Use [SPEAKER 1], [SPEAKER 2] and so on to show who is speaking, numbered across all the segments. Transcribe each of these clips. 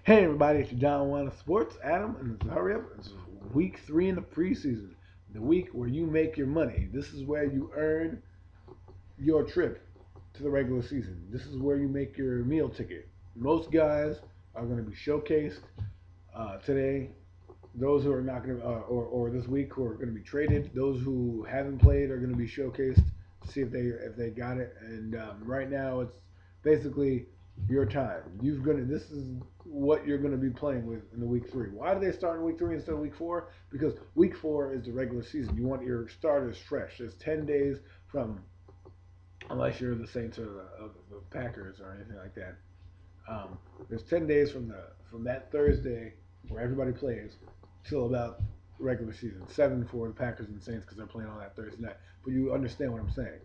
[SPEAKER 1] Hey everybody, it's your John One Sports, Adam, and it's hurry up. It's week 3 in the preseason, the week where you make your money. This is where you earn your trip to the regular season. This is where you make your meal ticket. Most guys are going to be showcased today. Those who are not going to, or this week, who are going to be traded. Those who haven't played are going to be showcased to see if they got it. And right now, it's basically your time. This is what you're gonna be playing with in the week 3. Why do they start in week 3 instead of week 4? Because week 4 is the regular season. You want your starters fresh. There's 10 days from, unless you're the Saints or the Packers or anything like that. There's 10 days from that Thursday where everybody plays till about regular season. 7 for the Packers and Saints because they're playing on that Thursday night. But you understand what I'm saying.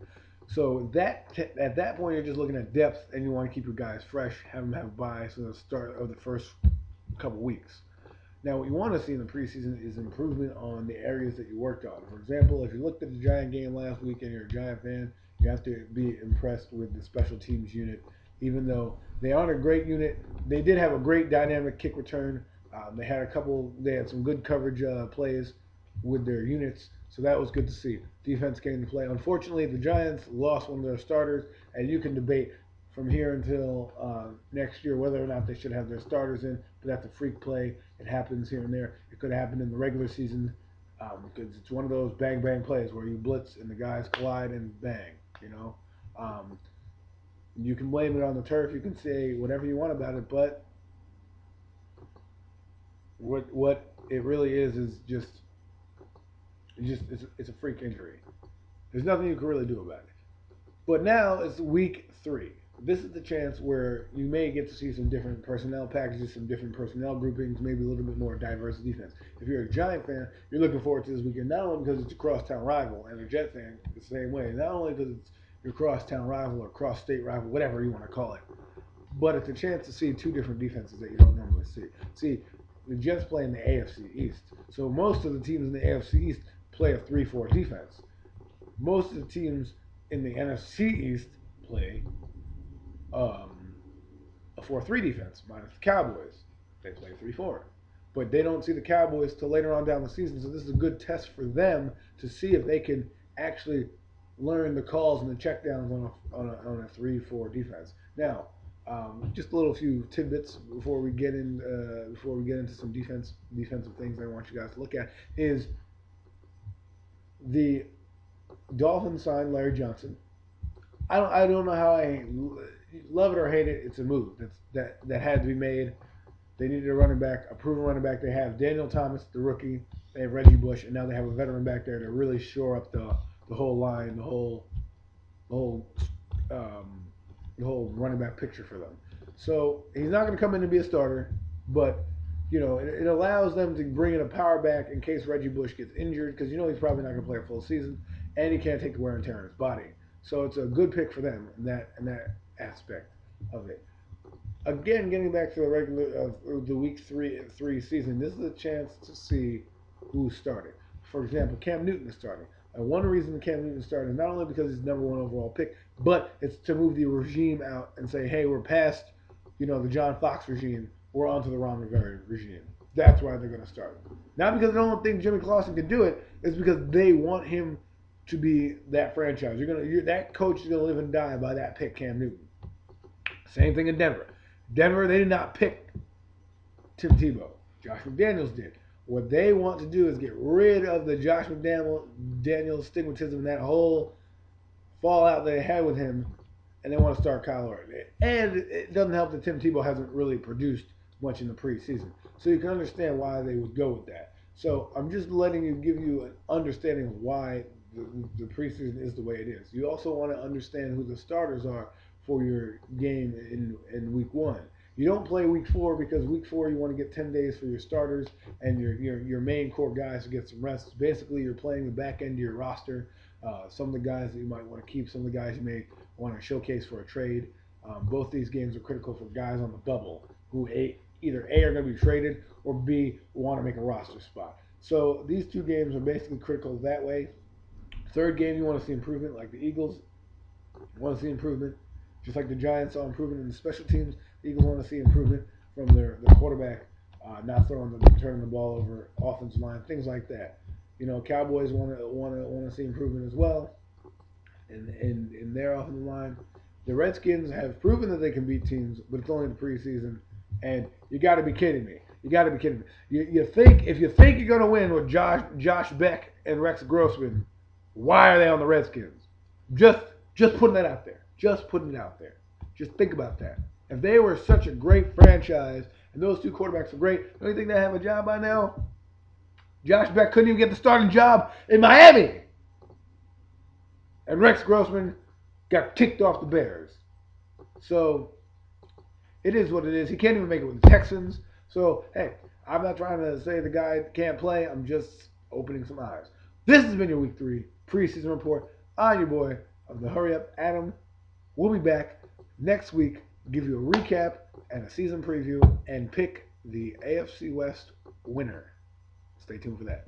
[SPEAKER 1] So at that point, you're just looking at depth, and you want to keep your guys fresh, have them have buys for the start of the first couple weeks. Now, what you want to see in the preseason is improvement on the areas that you worked on. For example, if you looked at the Giant game last week and you're a Giant fan, you have to be impressed with the special teams unit. Even though they aren't a great unit, they did have a great dynamic kick return. They had some good coverage plays with their units, so that was good to see. Defense came to play. Unfortunately, the Giants lost one of their starters, and you can debate from here until next year whether or not they should have their starters in, but that's a freak play. It happens here and there. It could happen in the regular season because it's one of those bang-bang plays where you blitz and the guys collide and bang, you know. You can blame it on the turf. You can say whatever you want about it, but what it really is just it's a freak injury. There's nothing you can really do about it. But now it's week 3. This is the chance where you may get to see some different personnel packages, some different personnel groupings, maybe a little bit more diverse defense. If you're a Giant fan, you're looking forward to this weekend, not only because it's a crosstown rival, and a Jet fan the same way, not only because it's your crosstown rival or cross-state rival, whatever you want to call it, but it's a chance to see 2 different defenses that you don't normally see. See, the Jets play in the AFC East, so most of the teams in the AFC East play a 3-4 defense. Most of the teams in the NFC East play a 4-3 defense, minus the Cowboys. They play 3-4. But they don't see the Cowboys till later on down the season, so this is a good test for them to see if they can actually learn the calls and the checkdowns on a 3-4 defense. Now, just a little few tidbits before we get into some defensive things I want you guys to look at is the Dolphins signed Larry Johnson. I don't know how I love it or hate it. It's a move that had to be made. They needed a running back, a proven running back. They have Daniel Thomas, the rookie. They have Reggie Bush, and now they have a veteran back there to really shore up the whole line, the whole running back picture for them. So he's not going to come in to be a starter, but it allows them to bring in a power back in case Reggie Bush gets injured, because he's probably not going to play a full season, and he can't take the wear and tear on his body. So it's a good pick for them in that aspect of it. Again, getting back to the week three season, this is a chance to see who's starting. For example, Cam Newton is starting. And one reason Cam Newton is starting is not only because he's the number 1 overall pick, but it's to move the regime out and say, hey, we're past the John Fox regime. We're onto the Ron Rivera regime. That's why they're going to start. Not because they don't think Jimmy Clausen can do it. It's because they want him to be that franchise. That coach is going to live and die by that pick, Cam Newton. Same thing in Denver. Denver, they did not pick Tim Tebow. Josh McDaniels did. What they want to do is get rid of the Josh McDaniels stigmatism and that whole fallout they had with him, and they want to start Kyle Orton. And it doesn't help that Tim Tebow hasn't really produced much in the preseason. So you can understand why they would go with that. So I'm just give you an understanding of why the preseason is the way it is. You also want to understand who the starters are for your game in week 1. You don't play week 4 because week 4 you want to get 10 days for your starters and your main core guys to get some rest. Basically, you're playing the back end of your roster. Some of the guys that you might want to keep, some of the guys you may want to showcase for a trade. Both these games are critical for guys on the bubble who either A, are going to be traded, or B, want to make a roster spot. So these 2 games are basically critical that way. Third game, you want to see improvement, like the Eagles want to see improvement. Just like the Giants saw improvement in the special teams, the Eagles want to see improvement from the quarterback not turning the ball over, offensive line, things like that. Cowboys want to see improvement as well in their offensive line. The Redskins have proven that they can beat teams, but it's only the preseason. And you got to be kidding me. You got to be kidding me. You think if you think you're gonna win with Josh Beck and Rex Grossman, why are they on the Redskins? Just putting that out there. Just putting it out there. Just think about that. If they were such a great franchise and those two quarterbacks are great, don't you think they have a job by now? Josh Beck couldn't even get the starting job in Miami. And Rex Grossman got kicked off the Bears. So it is what it is. He can't even make it with the Texans. So, hey, I'm not trying to say the guy can't play. I'm just opening some eyes. This has been your Week 3 preseason report. I'm your boy of the Hurry Up, Adam. We'll be back next week, give you a recap and a season preview, and pick the AFC West winner. Stay tuned for that.